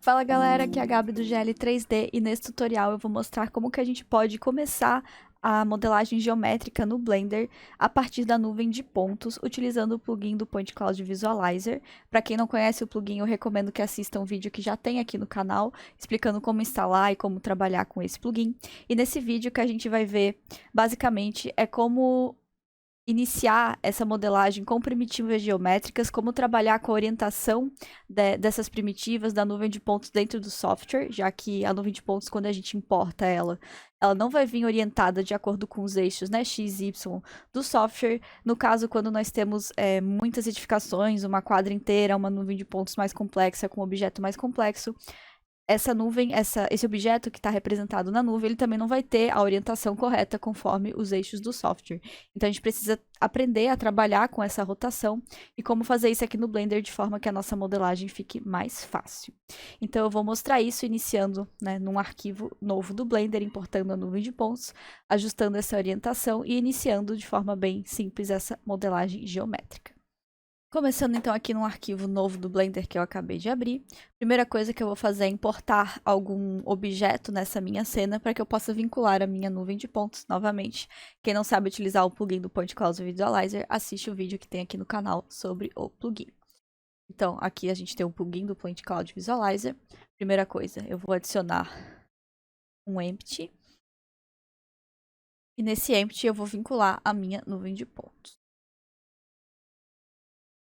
Fala galera, aqui é a Gabi do GL3D e nesse tutorial eu vou mostrar como que a gente pode começar a modelagem geométrica no Blender a partir da nuvem de pontos, utilizando o plugin do Point Cloud Visualizer. Para quem não conhece o plugin, eu recomendo que assista um vídeo que já tem aqui no canal, explicando como instalar e como trabalhar com esse plugin. E nesse vídeo que a gente vai ver, basicamente, é como iniciar essa modelagem com primitivas geométricas, como trabalhar com a orientação dessas primitivas da nuvem de pontos dentro do software, já que a nuvem de pontos, quando a gente importa ela, ela não vai vir orientada de acordo com os eixos, né, X, Y do software. No caso, quando nós temos muitas edificações, uma quadra inteira, uma nuvem de pontos mais complexa, com um objeto mais complexo, essa nuvem, esse objeto que está representado na nuvem, ele também não vai ter a orientação correta conforme os eixos do software. Então a gente precisa aprender a trabalhar com essa rotação e como fazer isso aqui no Blender de forma que a nossa modelagem fique mais fácil. Então eu vou mostrar isso iniciando, né, num arquivo novo do Blender, importando a nuvem de pontos, ajustando essa orientação e iniciando de forma bem simples essa modelagem geométrica. Começando então aqui num arquivo novo do Blender que eu acabei de abrir. Primeira coisa que eu vou fazer é importar algum objeto nessa minha cena para que eu possa vincular a minha nuvem de pontos novamente. Quem não sabe utilizar o plugin do Point Cloud Visualizer, assiste o vídeo que tem aqui no canal sobre o plugin. Então, aqui a gente tem o plugin do Point Cloud Visualizer. Primeira coisa, eu vou adicionar um empty. E nesse empty eu vou vincular a minha nuvem de pontos.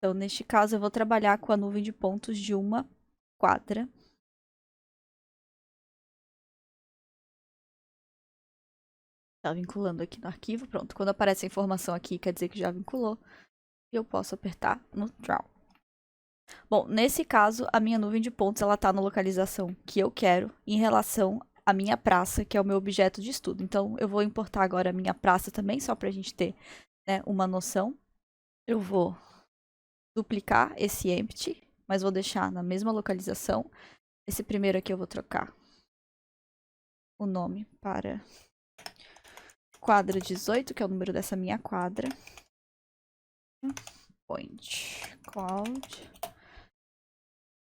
Então, neste caso, eu vou trabalhar com a nuvem de pontos de uma quadra. Tá vinculando aqui no arquivo. Pronto, quando aparece a informação aqui, quer dizer que já vinculou. E eu posso apertar no Draw. Bom, nesse caso, a minha nuvem de pontos, ela tá na localização que eu quero em relação à minha praça, que é o meu objeto de estudo. Então, eu vou importar agora a minha praça também, só pra gente ter, né, uma noção. Eu vou duplicar esse empty, mas vou deixar na mesma localização. Esse primeiro aqui eu vou trocar o nome para quadra 18, que é o número dessa minha quadra. Point Cloud.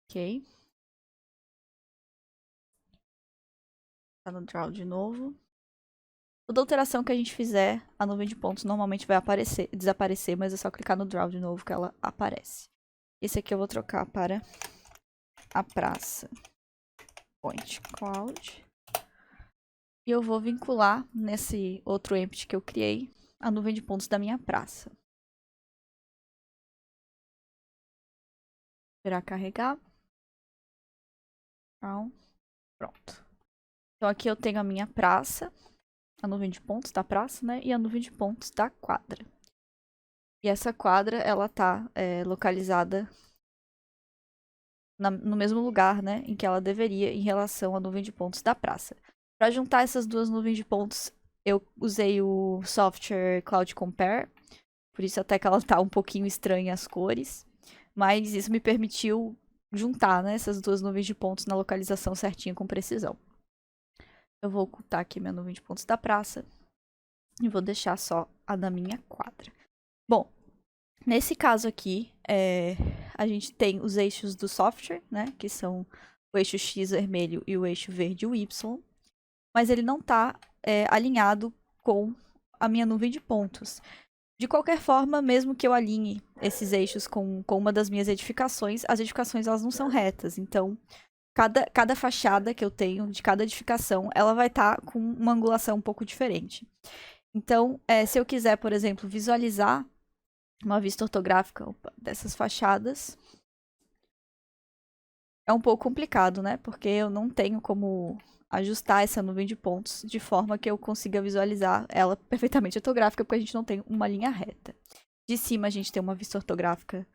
Ok. Tá no Draw de novo. Toda alteração que a gente fizer, a nuvem de pontos normalmente vai desaparecer, mas é só clicar no Draw de novo que ela aparece. Esse aqui eu vou trocar para a praça Point Cloud. E eu vou vincular nesse outro empty que eu criei a nuvem de pontos da minha praça. Esperar carregar. Pronto. Então aqui eu tenho a minha praça, a nuvem de pontos da praça, né? E a nuvem de pontos da quadra. E essa quadra, ela tá localizada no mesmo lugar, né? Em que ela deveria em relação à nuvem de pontos da praça. Para juntar essas duas nuvens de pontos, eu usei o software Cloud Compare. Por isso até que ela tá um pouquinho estranha as cores. Mas isso me permitiu juntar, né, essas duas nuvens de pontos na localização certinha com precisão. Eu vou ocultar aqui minha nuvem de pontos da praça. E vou deixar só a da minha quadra. Bom, nesse caso aqui, a gente tem os eixos do software, né? Que são o eixo X vermelho e o eixo verde, o Y. Mas ele não está alinhado com a minha nuvem de pontos. De qualquer forma, mesmo que eu alinhe esses eixos com uma das minhas edificações, as edificações elas não são retas. Então, cada fachada que eu tenho de cada edificação, ela vai estar com uma angulação um pouco diferente. Então, se eu quiser, por exemplo, visualizar uma vista ortográfica dessas fachadas, é um pouco complicado, né? Porque eu não tenho como ajustar essa nuvem de pontos de forma que eu consiga visualizar ela perfeitamente ortográfica, porque a gente não tem uma linha reta. De cima a gente tem uma vista ortográfica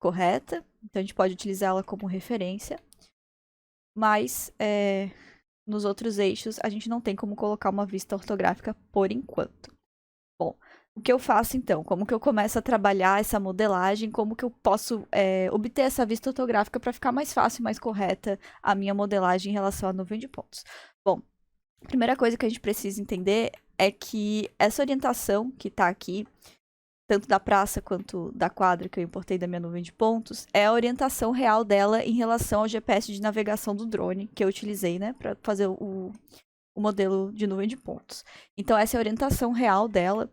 correta, então a gente pode utilizar ela como referência, mas nos outros eixos a gente não tem como colocar uma vista ortográfica por enquanto. Bom, o que eu faço então? Como que eu começo a trabalhar essa modelagem? Como que eu posso obter essa vista ortográfica para ficar mais fácil e mais correta a minha modelagem em relação à nuvem de pontos? Bom, a primeira coisa que a gente precisa entender é que essa orientação que está aqui, tanto da praça quanto da quadra que eu importei da minha nuvem de pontos, é a orientação real dela em relação ao GPS de navegação do drone que eu utilizei, né, para fazer o modelo de nuvem de pontos. Então, essa é a orientação real dela.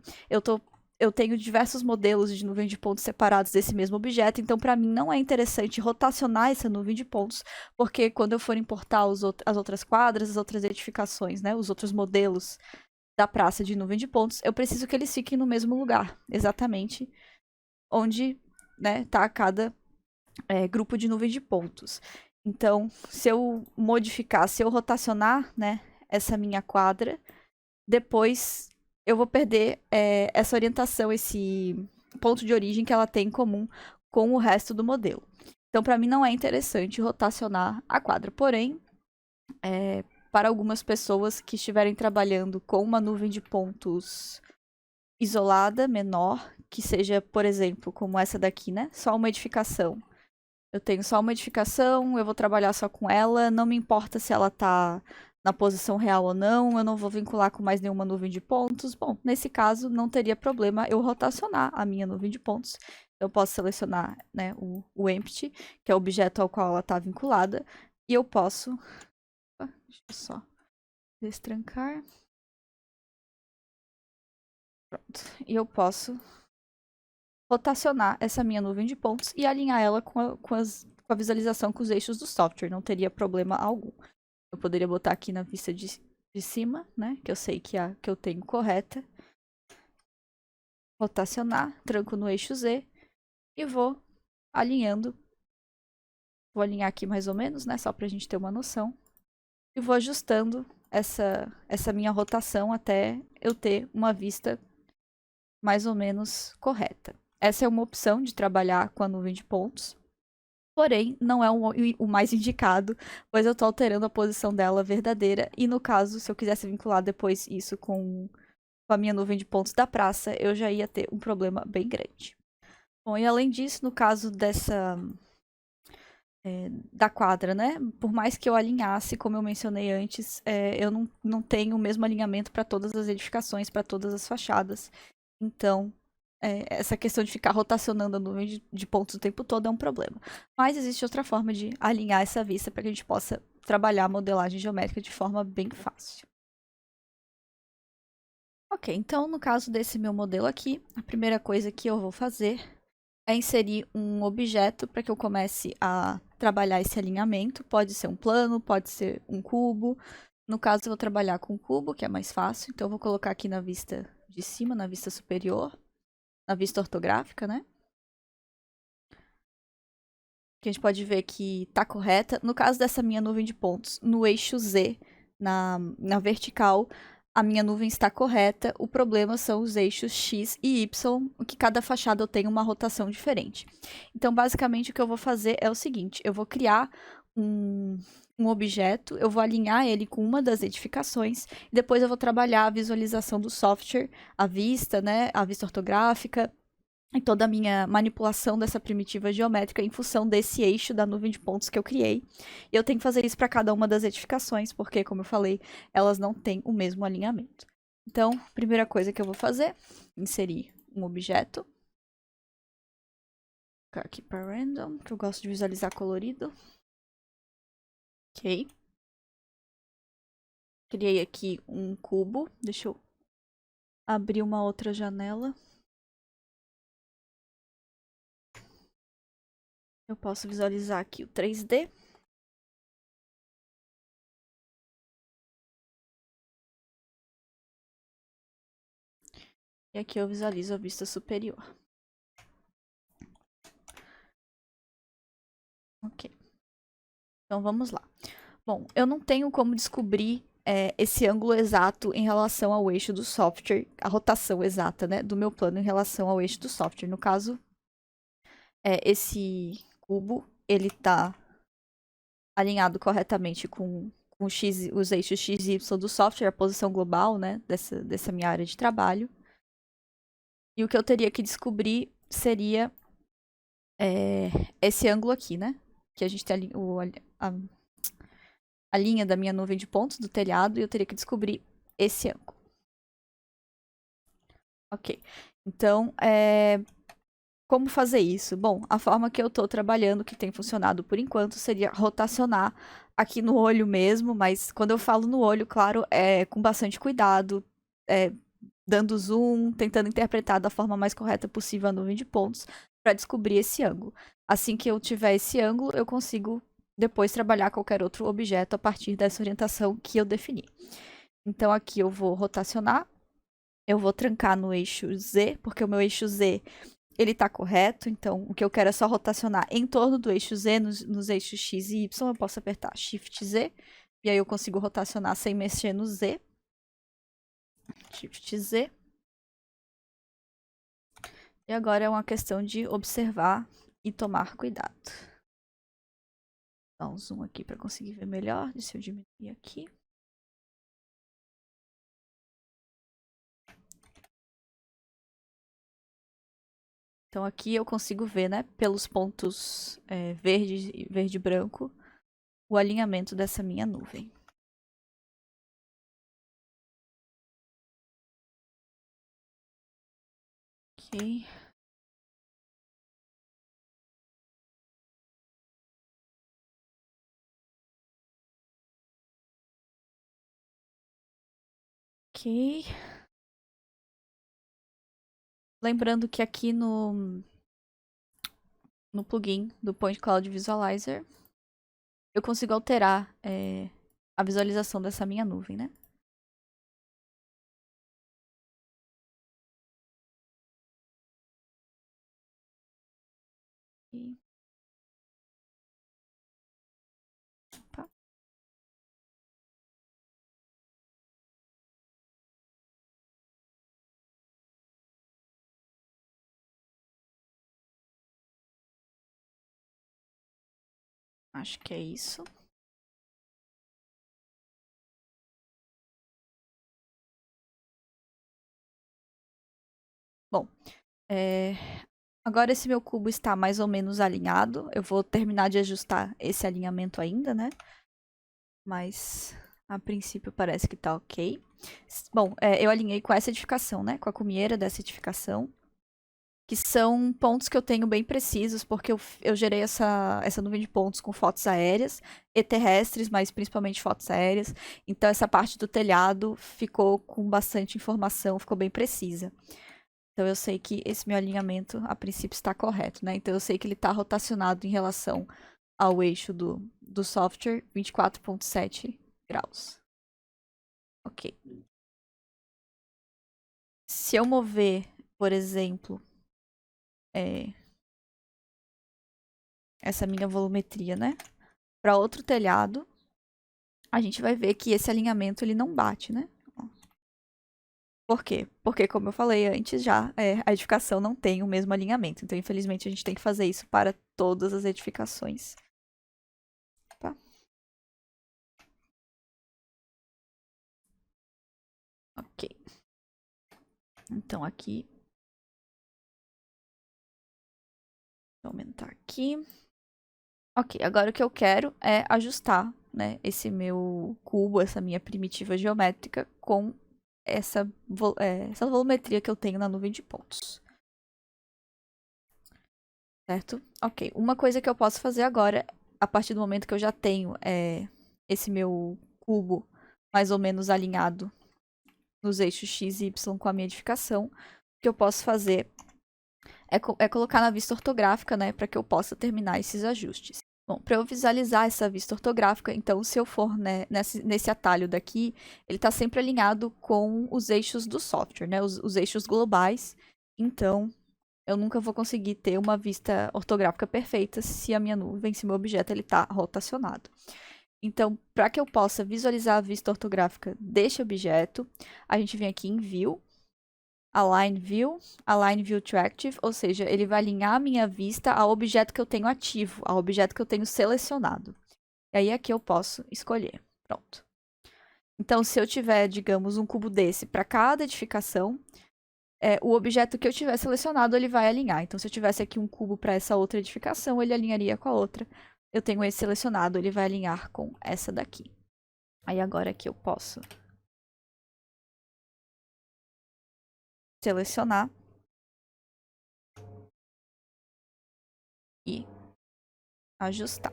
Eu tenho diversos modelos de nuvem de pontos separados desse mesmo objeto, então para mim não é interessante rotacionar essa nuvem de pontos, porque quando eu for importar as outras quadras, as outras edificações, né, os outros modelos da praça de nuvem de pontos, eu preciso que eles fiquem no mesmo lugar, exatamente onde, né, tá cada grupo de nuvem de pontos. Então, se eu modificar, se eu rotacionar, né, essa minha quadra, depois eu vou perder essa orientação, esse ponto de origem que ela tem em comum com o resto do modelo. Então, para mim, não é interessante rotacionar a quadra. Porém, para algumas pessoas que estiverem trabalhando com uma nuvem de pontos isolada, menor, que seja, por exemplo, como essa daqui, né? Só uma edificação. Eu tenho só uma edificação, eu vou trabalhar só com ela, não me importa se ela tá na posição real ou não, eu não vou vincular com mais nenhuma nuvem de pontos. Bom, nesse caso, não teria problema eu rotacionar a minha nuvem de pontos. Eu posso selecionar, né, o empty, que é o objeto ao qual ela está vinculada, e eu posso... Deixa eu só destrancar. Pronto. E eu posso rotacionar essa minha nuvem de pontos e alinhar ela com a visualização com os eixos do software. Não teria problema algum. Eu poderia botar aqui na vista de cima, né? Que eu sei que a que eu tenho correta. Rotacionar, tranco no eixo Z e vou alinhando. Vou alinhar aqui mais ou menos, né? Só pra gente ter uma noção. E vou ajustando essa minha rotação até eu ter uma vista mais ou menos correta. Essa é uma opção de trabalhar com a nuvem de pontos. Porém, não é o mais indicado, pois eu estou alterando a posição dela verdadeira. E no caso, se eu quisesse vincular depois isso com a minha nuvem de pontos da praça, eu já ia ter um problema bem grande. Bom, e além disso, no caso da quadra, né? Por mais que eu alinhasse, como eu mencionei antes, eu não tenho o mesmo alinhamento para todas as edificações, para todas as fachadas. Então, essa questão de ficar rotacionando a nuvem de pontos o tempo todo é um problema. Mas existe outra forma de alinhar essa vista para que a gente possa trabalhar a modelagem geométrica de forma bem fácil. Ok, então no caso desse meu modelo aqui, a primeira coisa que eu vou fazer é inserir um objeto para que eu comece a trabalhar esse alinhamento. Pode ser um plano, pode ser um cubo. No caso, eu vou trabalhar com o cubo, que é mais fácil. Então, eu vou colocar aqui na vista de cima, na vista superior, na vista ortográfica, né? Que a gente pode ver que tá correta. No caso dessa minha nuvem de pontos, no eixo Z, na vertical, a minha nuvem está correta. O problema são os eixos X e Y, que cada fachada eu tenho uma rotação diferente. Então, basicamente, o que eu vou fazer é o seguinte. Eu vou criar um objeto, eu vou alinhar ele com uma das edificações, e depois eu vou trabalhar a visualização do software, a vista, né, a vista ortográfica, e toda a minha manipulação dessa primitiva geométrica em função desse eixo da nuvem de pontos que eu criei. E eu tenho que fazer isso para cada uma das edificações, porque, como eu falei, elas não têm o mesmo alinhamento. Então, primeira coisa que eu vou fazer, inserir um objeto. Vou colocar aqui para random, que eu gosto de visualizar colorido. Ok. Criei aqui um cubo. Deixa eu abrir uma outra janela. Eu posso visualizar aqui o 3D. E aqui eu visualizo a vista superior. Ok. Então vamos lá. Bom, eu não tenho como descobrir esse ângulo exato em relação ao eixo do software, a rotação exata, né, do meu plano em relação ao eixo do software. No caso, esse cubo, ele tá alinhado corretamente com os eixos X e Y do software, a posição global, né, dessa minha área de trabalho. E o que eu teria que descobrir seria esse ângulo aqui, né, que a gente tem a linha da minha nuvem de pontos do telhado e eu teria que descobrir esse ângulo. Ok. Então, como fazer isso? Bom, a forma que eu tô trabalhando, que tem funcionado por enquanto, seria rotacionar aqui no olho mesmo, mas quando eu falo no olho, claro, é com bastante cuidado, é, dando zoom, tentando interpretar da forma mais correta possível a nuvem de pontos para descobrir esse ângulo. Assim que eu tiver esse ângulo, eu consigo depois trabalhar qualquer outro objeto a partir dessa orientação que eu defini. Então aqui eu vou rotacionar, eu vou trancar no eixo Z, porque o meu eixo Z ele tá correto, então o que eu quero é só rotacionar em torno do eixo Z, nos eixos X e Y, eu posso apertar Shift Z, e aí eu consigo rotacionar sem mexer no Z. Shift Z. E agora é uma questão de observar e tomar cuidado. Dá um zoom aqui para conseguir ver melhor, deixa eu diminuir aqui. Então aqui eu consigo ver, né, pelos pontos verde e verde e branco, o alinhamento dessa minha nuvem. Ok. Ok. Lembrando que aqui no plugin do Point Cloud Visualizer, eu consigo alterar a visualização dessa minha nuvem, né? E... Opa. Acho que é isso. Bom, agora esse meu cubo está mais ou menos alinhado. Eu vou terminar de ajustar esse alinhamento ainda, né? Mas a princípio parece que tá ok. Bom, eu alinhei com essa edificação, né? Com a cumieira dessa edificação. Que são pontos que eu tenho bem precisos, porque eu gerei essa nuvem de pontos com fotos aéreas e terrestres, mas principalmente fotos aéreas. Então essa parte do telhado ficou com bastante informação, ficou bem precisa. Então eu sei que esse meu alinhamento, a princípio, está correto, né? Então eu sei que ele está rotacionado em relação ao eixo do software 24,7 graus. Ok. Se eu mover, por exemplo, essa minha volumetria, né? Para outro telhado, a gente vai ver que esse alinhamento ele não bate, né? Por quê? Porque, como eu falei antes já, a edificação não tem o mesmo alinhamento. Então, infelizmente, a gente tem que fazer isso para todas as edificações. Tá? Ok. Então, aqui. Vou aumentar aqui. Ok, agora o que eu quero é ajustar, né, esse meu cubo, essa minha primitiva geométrica com essa volumetria que eu tenho na nuvem de pontos. Certo? Ok. Uma coisa que eu posso fazer agora, a partir do momento que eu já tenho esse meu cubo mais ou menos alinhado nos eixos X e Y com a minha edificação, o que eu posso fazer é colocar na vista ortográfica, né, para que eu possa terminar esses ajustes. Bom, para eu visualizar essa vista ortográfica, então, se eu for, né, nesse atalho daqui, ele está sempre alinhado com os eixos do software, né, os eixos globais. Então, eu nunca vou conseguir ter uma vista ortográfica perfeita se a minha nuvem, se meu objeto ele está rotacionado. Então, para que eu possa visualizar a vista ortográfica deste objeto, a gente vem aqui em View, Align View to Active, ou seja, ele vai alinhar a minha vista ao objeto que eu tenho ativo, ao objeto que eu tenho selecionado. E aí aqui eu posso escolher. Pronto. Então, se eu tiver, digamos, um cubo desse para cada edificação, o objeto que eu tiver selecionado, ele vai alinhar. Então, se eu tivesse aqui um cubo para essa outra edificação, ele alinharia com a outra. Eu tenho esse selecionado, ele vai alinhar com essa daqui. Aí agora aqui eu posso selecionar e ajustar.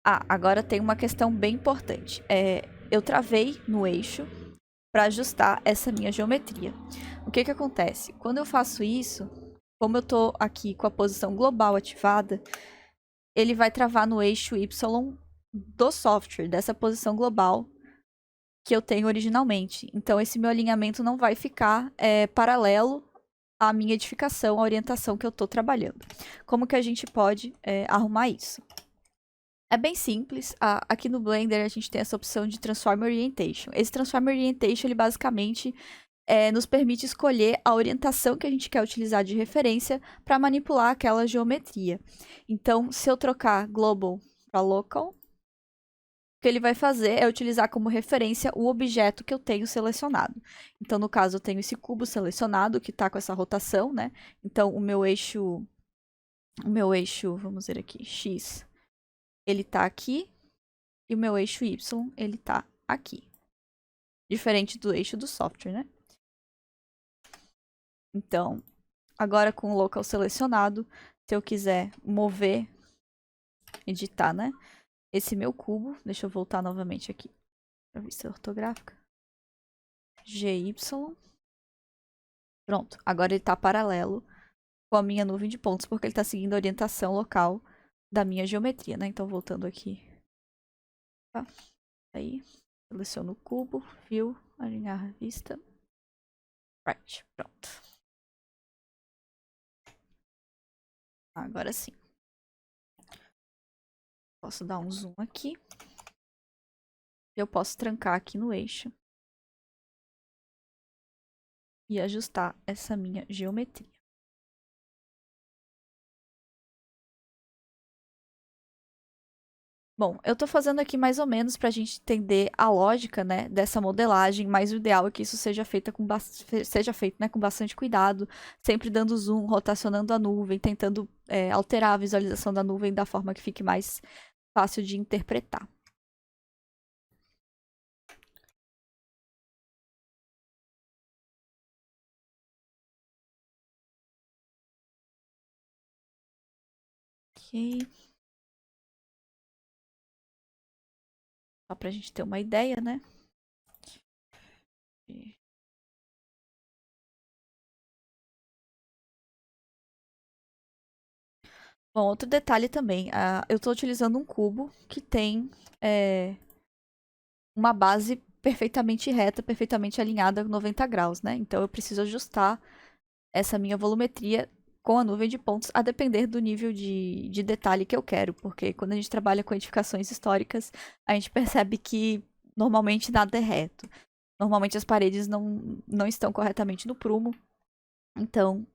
Ah, agora tem uma questão bem importante. Eu travei no eixo para ajustar essa minha geometria. O que que acontece? Quando eu faço isso, como eu tô aqui com a posição global ativada, ele vai travar no eixo Y do software, dessa posição global que eu tenho originalmente. Então, esse meu alinhamento não vai ficar paralelo à minha edificação, à orientação que eu estou trabalhando. Como que a gente pode arrumar isso? É bem simples. Aqui no Blender a gente tem essa opção de Transform Orientation. Esse Transform Orientation, ele basicamente nos permite escolher a orientação que a gente quer utilizar de referência para manipular aquela geometria. Então, se eu trocar Global para Local, o que ele vai fazer é utilizar como referência o objeto que eu tenho selecionado. Então, no caso, eu tenho esse cubo selecionado que está com essa rotação, né? Então, o meu eixo, vamos ver aqui, X, ele está aqui, e o meu eixo Y, ele está aqui. Diferente do eixo do software, né? Então, agora com o local selecionado, se eu quiser mover, editar, né? Esse meu cubo, deixa eu voltar novamente aqui para a vista ortográfica. GY. Pronto, agora ele está paralelo com a minha nuvem de pontos, porque ele está seguindo a orientação local da minha geometria, né? Então, voltando aqui. Tá? Aí, seleciono o cubo, view, alinhar a vista. Right, pronto. Agora sim. Posso dar um zoom aqui. Eu posso trancar aqui no eixo. E ajustar essa minha geometria. Bom, eu tô fazendo aqui mais ou menos pra gente entender a lógica, né, dessa modelagem, mas o ideal é que isso seja feito, né, com bastante cuidado, sempre dando zoom, rotacionando a nuvem, tentando alterar a visualização da nuvem da forma que fique mais fácil de interpretar. Ok. Só pra gente ter uma ideia, né? Bom, outro detalhe também. Eu estou utilizando um cubo que tem uma base perfeitamente reta, perfeitamente alinhada, 90 graus, né? Então eu preciso ajustar essa minha volumetria com a nuvem de pontos, a depender do nível de detalhe que eu quero. Porque quando a gente trabalha com edificações históricas, a gente percebe que normalmente nada é reto. Normalmente as paredes não estão corretamente no prumo. Então,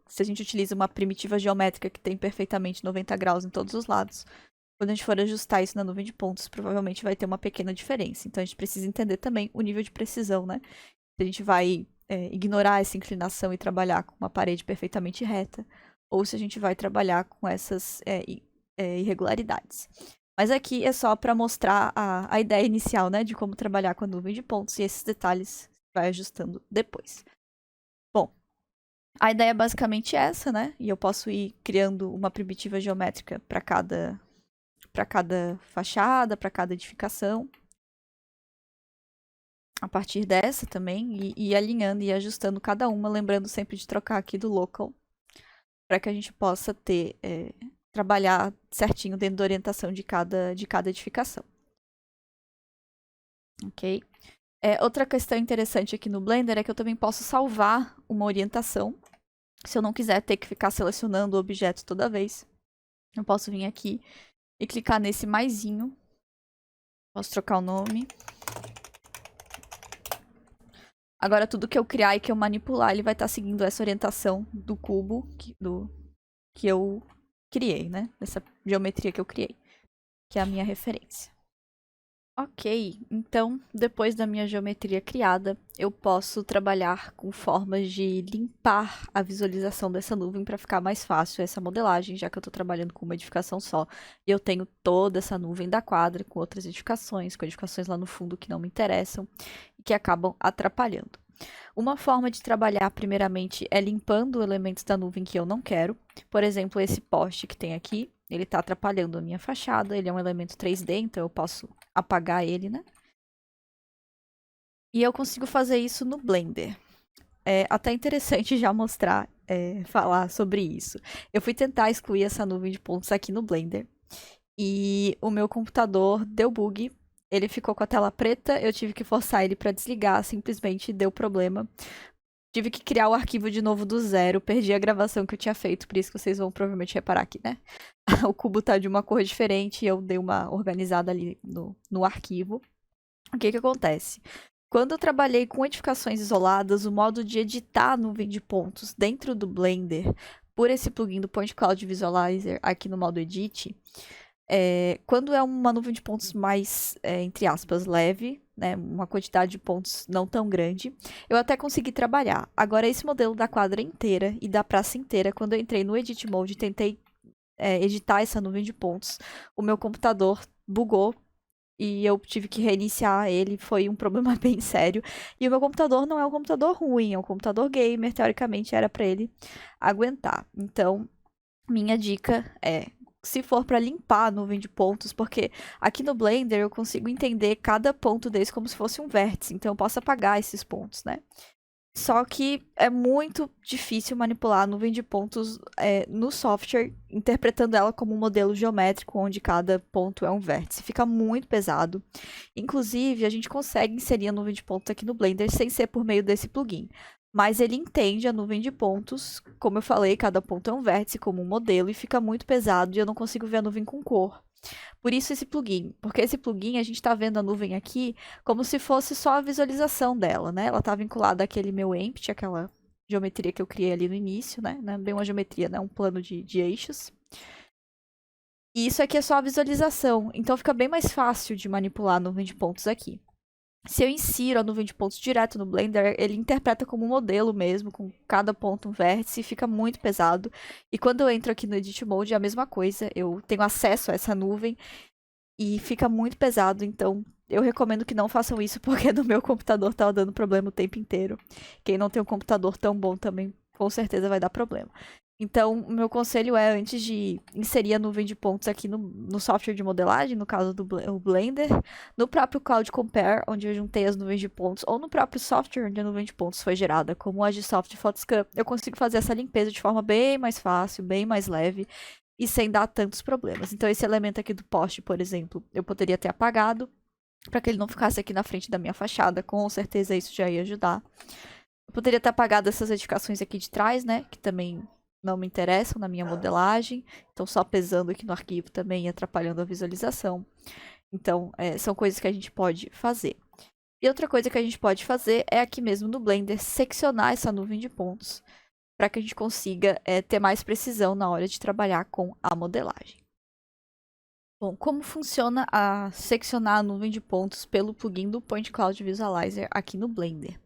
se a gente utiliza uma primitiva geométrica que tem perfeitamente 90 graus em todos os lados, quando a gente for ajustar isso na nuvem de pontos, provavelmente vai ter uma pequena diferença. Então, a gente precisa entender também o nível de precisão, né? Se a gente vai ignorar essa inclinação e trabalhar com uma parede perfeitamente reta, ou se a gente vai trabalhar com essas irregularidades. Mas aqui é só para mostrar a ideia inicial, né? De como trabalhar com a nuvem de pontos, e esses detalhes vai ajustando depois. Bom, a ideia é basicamente essa, né? E eu posso ir criando uma primitiva geométrica para cada fachada, para cada edificação. A partir dessa também, e alinhando e ajustando cada uma, lembrando sempre de trocar aqui do local, para que a gente possa trabalhar certinho dentro da orientação de cada edificação. Ok? Outra questão interessante aqui no Blender é que eu também posso salvar uma orientação. Se eu não quiser ter que ficar selecionando o objeto toda vez, eu posso vir aqui e clicar nesse maisinho. Posso trocar o nome. Agora, tudo que eu criar e que eu manipular, ele vai estar seguindo essa orientação do cubo que eu criei, né? Dessa geometria que eu criei, que é a minha referência. Ok, então, depois da minha geometria criada, eu posso trabalhar com formas de limpar a visualização dessa nuvem para ficar mais fácil essa modelagem, já que eu estou trabalhando com uma edificação só. E eu tenho toda essa nuvem da quadra com outras edificações, com edificações lá no fundo que não me interessam e que acabam atrapalhando. Uma forma de trabalhar, primeiramente, é limpando elementos da nuvem que eu não quero. Por exemplo, esse poste que tem aqui, ele está atrapalhando a minha fachada, ele é um elemento 3D, então eu posso apagar ele, né? E eu consigo fazer isso no Blender. É até interessante já mostrar, falar sobre isso. Eu fui tentar excluir essa nuvem de pontos aqui no Blender. E o meu computador deu bug. Ele ficou com a tela preta, eu tive que forçar ele para desligar, simplesmente deu problema. Tive que criar o arquivo de novo do zero, perdi a gravação que eu tinha feito, por isso que vocês vão provavelmente reparar aqui, né? O cubo tá de uma cor diferente e eu dei uma organizada ali no arquivo. O que que acontece? Quando eu trabalhei com edificações isoladas, o modo de editar a nuvem de pontos dentro do Blender, por esse plugin do Point Cloud Visualizer aqui no modo Edit, quando é uma nuvem de pontos mais, entre aspas, leve, né, uma quantidade de pontos não tão grande, eu até consegui trabalhar. Agora, esse modelo da quadra inteira e da praça inteira, quando eu entrei no Edit Mode e tentei editar essa nuvem de pontos, o meu computador bugou e eu tive que reiniciar ele, foi um problema bem sério. E o meu computador não é um computador ruim, é um computador gamer, teoricamente era para ele aguentar. Então, minha dica é, se for para limpar a nuvem de pontos, porque aqui no Blender eu consigo entender cada ponto desse como se fosse um vértice, então eu posso apagar esses pontos, né? Só que é muito difícil manipular a nuvem de pontos no software, interpretando ela como um modelo geométrico, onde cada ponto é um vértice. Fica muito pesado. Inclusive, a gente consegue inserir a nuvem de pontos aqui no Blender sem ser por meio desse plugin. Mas ele entende a nuvem de pontos, como eu falei, cada ponto é um vértice como um modelo, e fica muito pesado e eu não consigo ver a nuvem com cor. Por isso esse plugin, porque esse plugin a gente está vendo a nuvem aqui como se fosse só a visualização dela, né? Ela está vinculada àquele meu empty, aquela geometria que eu criei ali no início, né? Não é bem uma geometria, né? Um plano de eixos. E isso aqui é só a visualização, então fica bem mais fácil de manipular a nuvem de pontos aqui. Se eu insiro a nuvem de pontos direto no Blender, ele interpreta como um modelo mesmo, com cada ponto um vértice, e fica muito pesado. E quando eu entro aqui no Edit Mode, é a mesma coisa, eu tenho acesso a essa nuvem e fica muito pesado, então eu recomendo que não façam isso, porque no meu computador tá dando problema o tempo inteiro. Quem não tem um computador tão bom também, com certeza vai dar problema. Então, o meu conselho é, antes de inserir a nuvem de pontos aqui no software de modelagem, no caso do Blender, no próprio Cloud Compare, onde eu juntei as nuvens de pontos, ou no próprio software onde a nuvem de pontos foi gerada, como o Agisoft Photoscan, eu consigo fazer essa limpeza de forma bem mais fácil, bem mais leve, e sem dar tantos problemas. Então, esse elemento aqui do poste, por exemplo, eu poderia ter apagado, para que ele não ficasse aqui na frente da minha fachada, com certeza isso já ia ajudar. Eu poderia ter apagado essas edificações aqui de trás, né, que também não me interessam na minha modelagem, então só pesando aqui no arquivo também e atrapalhando a visualização. Então, são coisas que a gente pode fazer. E outra coisa que a gente pode fazer é aqui mesmo no Blender seccionar essa nuvem de pontos para que a gente consiga ter mais precisão na hora de trabalhar com a modelagem. Bom, como funciona a seccionar a nuvem de pontos pelo plugin do Point Cloud Visualizer aqui no Blender?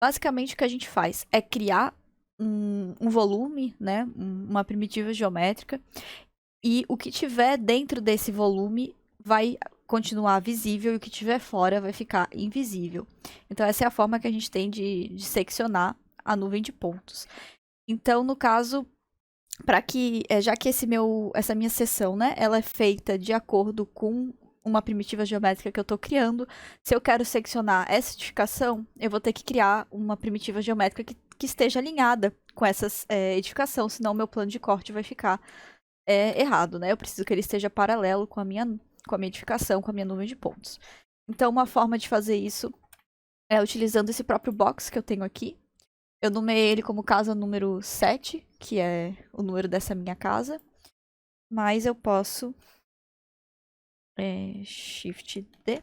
Basicamente, o que a gente faz é criar um volume, né, uma primitiva geométrica, e o que tiver dentro desse volume vai continuar visível e o que tiver fora vai ficar invisível. Então, essa é a forma que a gente tem de seccionar a nuvem de pontos. Então, no caso, para que, já que essa minha seção, né, ela é feita de acordo com uma primitiva geométrica que eu estou criando, se eu quero seccionar essa edificação, eu vou ter que criar uma primitiva geométrica que esteja alinhada com essa edificação, senão meu plano de corte vai ficar errado, né? Eu preciso que ele esteja paralelo com a minha edificação, com a minha nuvem de pontos. Então, uma forma de fazer isso é utilizando esse próprio box que eu tenho aqui. Eu nomeei ele como casa número 7, que é o número dessa minha casa. Mas eu posso Shift D.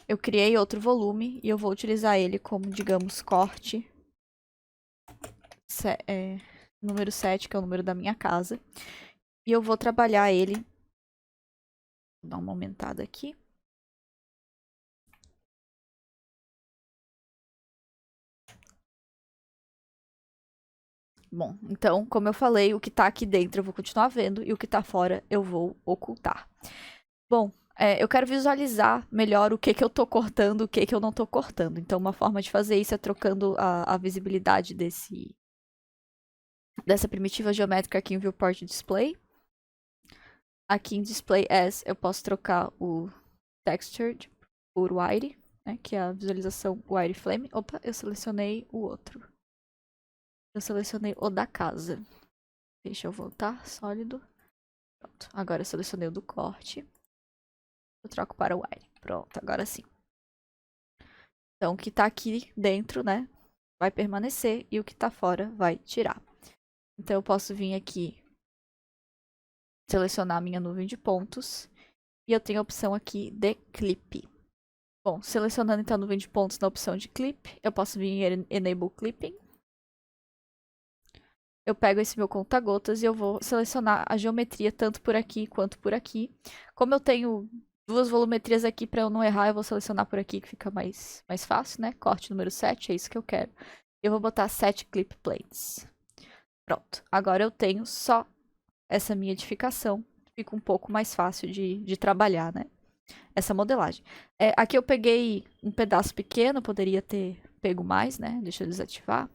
Eu criei outro volume e eu vou utilizar ele como, digamos, corte número 7, que é o número da minha casa. E eu vou trabalhar ele. Vou dar uma aumentada aqui. Bom, então, como eu falei, o que tá aqui dentro eu vou continuar vendo e o que tá fora eu vou ocultar. Bom, eu quero visualizar melhor o que eu tô cortando, o que eu não tô cortando. Então, uma forma de fazer isso é trocando a visibilidade dessa primitiva geométrica aqui em Viewport Display. Aqui em Display As, eu posso trocar o Textured por Wire, né, que é a visualização Wireframe. Opa, eu selecionei o outro. Eu selecionei o da casa. Deixa eu voltar, sólido. Pronto, agora eu selecionei o do corte. Eu troco para o Wire. Pronto, agora sim. Então, o que tá aqui dentro, né, vai permanecer e o que tá fora vai tirar. Então, eu posso vir aqui, selecionar a minha nuvem de pontos. E eu tenho a opção aqui de Clip. Bom, selecionando então a nuvem de pontos na opção de Clip, eu posso vir em Enable Clipping. Eu pego esse meu conta-gotas e eu vou selecionar a geometria tanto por aqui quanto por aqui. Como eu tenho duas volumetrias aqui para eu não errar, eu vou selecionar por aqui que fica mais fácil, né? Corte número 7, é isso que eu quero. Eu vou botar 7 clip planes. Pronto. Agora eu tenho só essa minha edificação. Fica um pouco mais fácil de trabalhar, né? Essa modelagem. Aqui eu peguei um pedaço pequeno, poderia ter pego mais, né? Deixa eu desativar.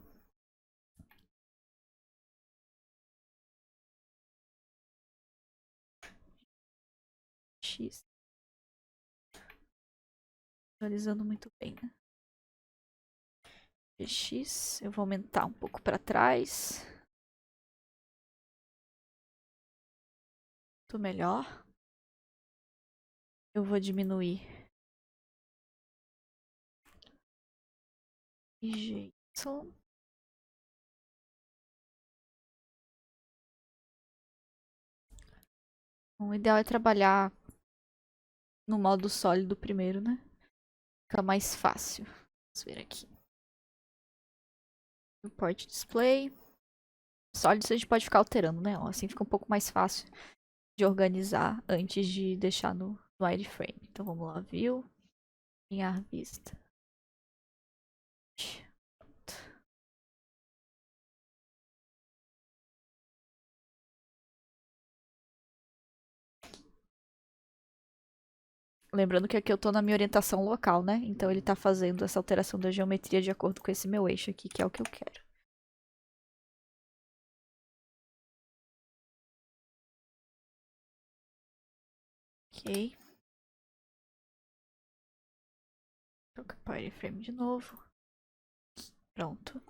X. Visualizando muito bem, né? X, eu vou aumentar um pouco para trás. Tô melhor. Eu vou diminuir. Y. O ideal é trabalhar no modo sólido primeiro, né? Fica mais fácil. Vamos ver aqui. Import display. Sólido a gente pode ficar alterando, né? Assim fica um pouco mais fácil de organizar antes de deixar no wireframe. Então vamos lá, view, alinhar vista. Lembrando que aqui eu tô na minha orientação local, né? Então ele tá fazendo essa alteração da geometria de acordo com esse meu eixo aqui, que é o que eu quero. Ok. Troca para wireframe de novo. Pronto.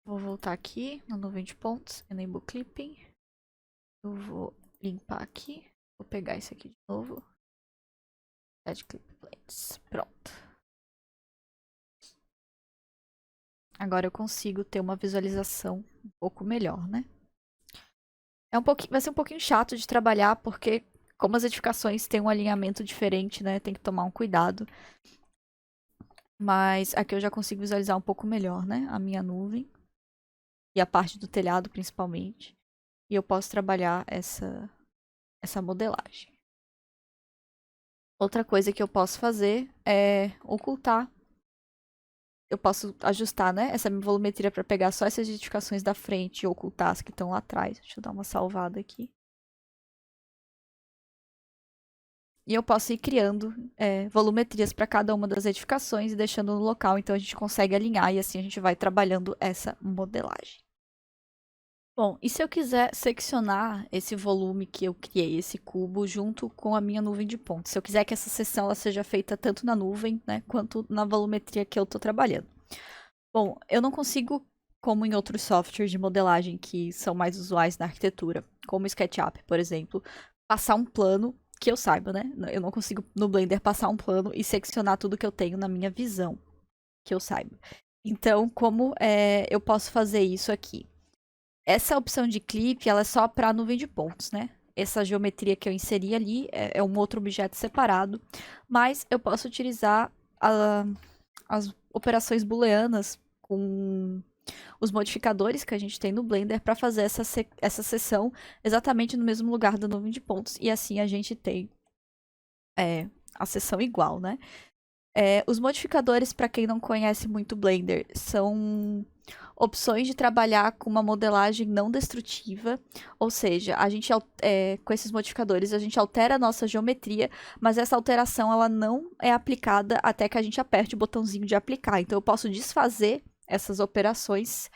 Vou voltar aqui na nuvem de pontos, Enable Clipping. Eu vou limpar aqui. Vou pegar isso aqui de novo. Add Clip Plates. Pronto. Agora eu consigo ter uma visualização um pouco melhor, né? Vai ser um pouquinho chato de trabalhar, porque como as edificações têm um alinhamento diferente, né? Tem que tomar um cuidado. Mas aqui eu já consigo visualizar um pouco melhor, né? A minha nuvem. E a parte do telhado, principalmente. E eu posso trabalhar essa modelagem. Outra coisa que eu posso fazer é ocultar. Eu posso ajustar, né? Essa minha volumetria para pegar só essas edificações da frente e ocultar as que estão lá atrás. Deixa eu dar uma salvada aqui. E eu posso ir criando volumetrias para cada uma das edificações e deixando no local. Então a gente consegue alinhar e assim a gente vai trabalhando essa modelagem. Bom, e se eu quiser seccionar esse volume que eu criei, esse cubo, junto com a minha nuvem de pontos? Se eu quiser que essa seção ela seja feita tanto na nuvem, né, quanto na volumetria que eu estou trabalhando. Bom, eu não consigo, como em outros softwares de modelagem que são mais usuais na arquitetura, como o SketchUp, por exemplo, passar um plano que eu saiba, né? Eu não consigo no Blender passar um plano e seccionar tudo que eu tenho na minha visão, que eu saiba. Então, como eu posso fazer isso aqui? Essa opção de clipe, ela é só para a nuvem de pontos, né? Essa geometria que eu inseri ali é um outro objeto separado, mas eu posso utilizar as operações booleanas com os modificadores que a gente tem no Blender para fazer essa seção exatamente no mesmo lugar da nuvem de pontos, e assim a gente tem a seção igual, né? Os modificadores, para quem não conhece muito Blender, são opções de trabalhar com uma modelagem não destrutiva, ou seja, a gente com esses modificadores a gente altera a nossa geometria, mas essa alteração ela não é aplicada até que a gente aperte o botãozinho de aplicar. Então eu posso desfazer essas operações,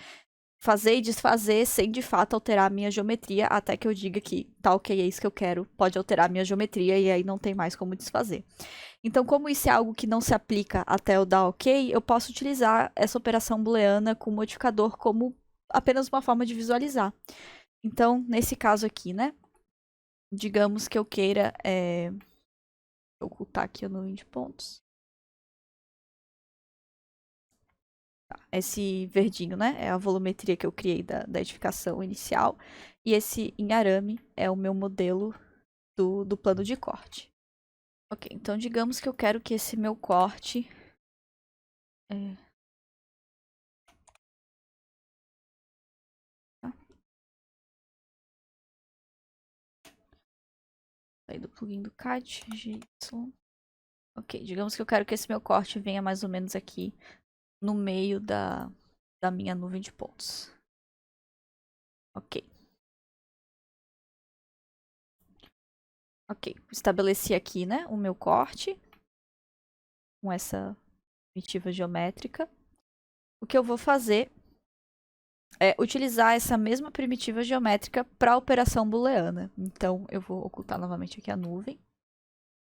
fazer e desfazer sem de fato alterar a minha geometria, até que eu diga que tá ok, é isso que eu quero, pode alterar a minha geometria e aí não tem mais como desfazer. Então, como isso é algo que não se aplica até eu dar ok, eu posso utilizar essa operação booleana com o modificador como apenas uma forma de visualizar. Então, nesse caso aqui, né, digamos que eu queira ocultar aqui a nuvem de pontos. Esse verdinho, né? É a volumetria que eu criei da edificação inicial. E esse em arame é o meu modelo do plano de corte. Ok, então digamos que eu quero que esse meu corte... Sair do plugin do CAD, GY. Ok, digamos que eu quero que esse meu corte venha mais ou menos aqui no meio da minha nuvem de pontos. Ok. Ok, estabeleci aqui, né, o meu corte com essa primitiva geométrica. O que eu vou fazer é utilizar essa mesma primitiva geométrica para a operação booleana. Então, eu vou ocultar novamente aqui a nuvem.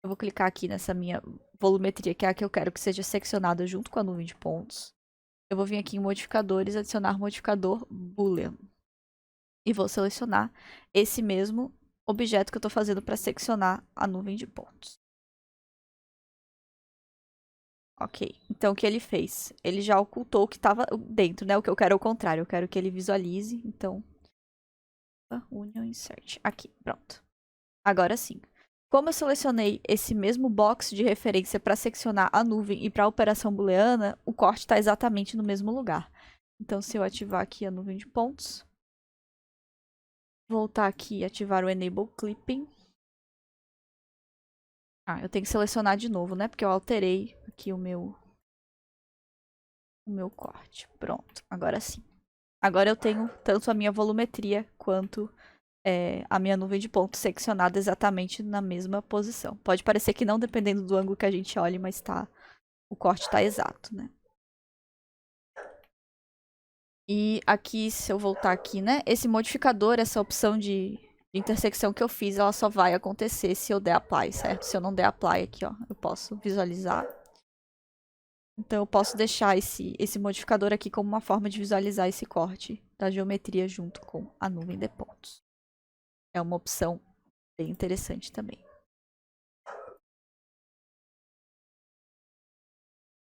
Eu vou clicar aqui nessa minha volumetria, que é a que eu quero que seja seccionada junto com a nuvem de pontos. Eu vou vir aqui em modificadores, adicionar modificador boolean. E vou selecionar esse mesmo objeto que eu estou fazendo para seccionar a nuvem de pontos. Ok, então o que ele fez? Ele já ocultou o que estava dentro, né? O que eu quero é o contrário, eu quero que ele visualize, então... Union Insert, aqui, pronto. Agora sim. Como eu selecionei esse mesmo box de referência para seccionar a nuvem e para a operação booleana, o corte está exatamente no mesmo lugar. Então, se eu ativar aqui a nuvem de pontos, voltar aqui e ativar o Enable Clipping. Eu tenho que selecionar de novo, né? Porque eu alterei aqui o meu corte. Pronto, agora sim. Agora eu tenho tanto a minha volumetria quanto a minha nuvem de pontos seccionada exatamente na mesma posição. Pode parecer que não, dependendo do ângulo que a gente olhe, mas tá, o corte está exato, né? E aqui, se eu voltar aqui, né? Esse modificador, essa opção de intersecção que eu fiz, ela só vai acontecer se eu der apply, certo? Se eu não der apply aqui, ó, eu posso visualizar. Então eu posso deixar esse modificador aqui como uma forma de visualizar esse corte da geometria junto com a nuvem de pontos. É uma opção bem interessante também.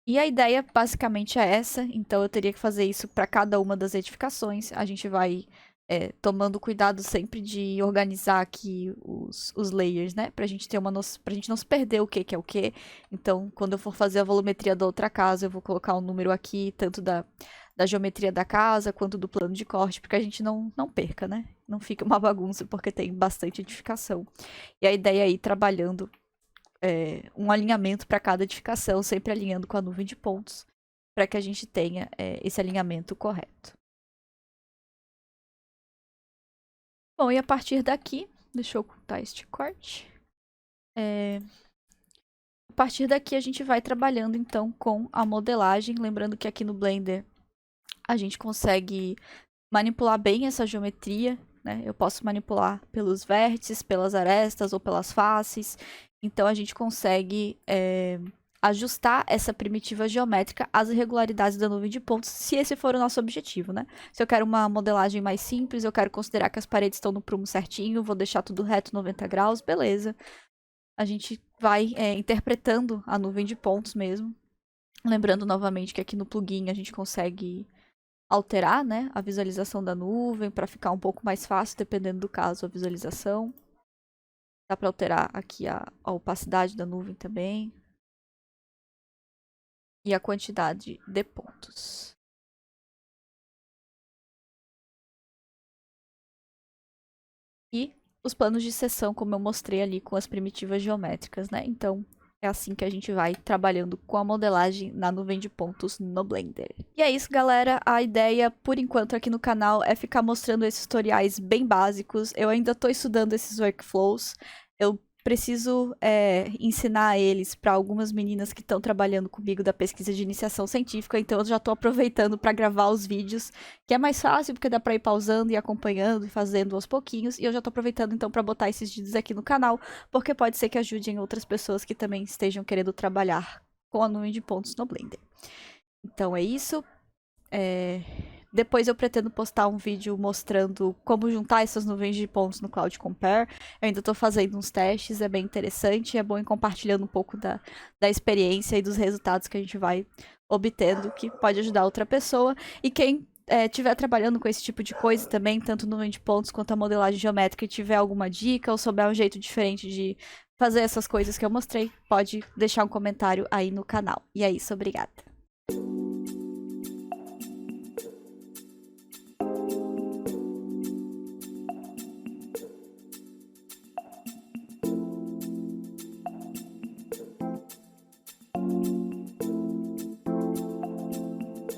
E a ideia basicamente é essa, então eu teria que fazer isso para cada uma das edificações. A gente vai tomando cuidado sempre de organizar aqui os layers, né? Pra gente ter pra gente não se perder o que é o que. Então, quando eu for fazer a volumetria da outra casa, eu vou colocar um número aqui, tanto da geometria da casa quanto do plano de corte, porque a gente não perca, né? Não fica uma bagunça, porque tem bastante edificação. E a ideia é ir trabalhando um alinhamento para cada edificação, sempre alinhando com a nuvem de pontos, para que a gente tenha esse alinhamento correto. Bom, e a partir daqui, deixa eu ocultar este corte. A partir daqui a gente vai trabalhando então com a modelagem, lembrando que aqui no Blender a gente consegue manipular bem essa geometria, né? Eu posso manipular pelos vértices, pelas arestas ou pelas faces. Então a gente consegue ajustar essa primitiva geométrica às irregularidades da nuvem de pontos, se esse for o nosso objetivo, né? Se eu quero uma modelagem mais simples, eu quero considerar que as paredes estão no prumo certinho, vou deixar tudo reto 90 graus, beleza. A gente vai interpretando a nuvem de pontos mesmo. Lembrando novamente que aqui no plugin a gente consegue alterar, né, a visualização da nuvem para ficar um pouco mais fácil, dependendo do caso, a visualização. Dá para alterar aqui a opacidade da nuvem também. E a quantidade de pontos. E os planos de seção, como eu mostrei ali com as primitivas geométricas, né? Então, É assim que a gente vai trabalhando com a modelagem na nuvem de pontos no Blender. E é isso, galera. A ideia, por enquanto, aqui no canal é ficar mostrando esses tutoriais bem básicos. Eu ainda tô estudando esses workflows. Eu preciso ensinar eles para algumas meninas que estão trabalhando comigo da pesquisa de iniciação científica, então eu já tô aproveitando para gravar os vídeos, que é mais fácil porque dá para ir pausando e acompanhando e fazendo aos pouquinhos, e eu já tô aproveitando então para botar esses vídeos aqui no canal, porque pode ser que ajudem outras pessoas que também estejam querendo trabalhar com a nuvem de pontos no Blender. Então é isso. Depois eu pretendo postar um vídeo mostrando como juntar essas nuvens de pontos no Cloud Compare. Eu ainda tô fazendo uns testes, é bem interessante, é bom ir compartilhando um pouco da experiência e dos resultados que a gente vai obtendo, que pode ajudar outra pessoa. E quem estiver trabalhando com esse tipo de coisa também, tanto nuvem de pontos quanto a modelagem geométrica, e tiver alguma dica ou souber um jeito diferente de fazer essas coisas que eu mostrei, pode deixar um comentário aí no canal. E é isso, obrigada.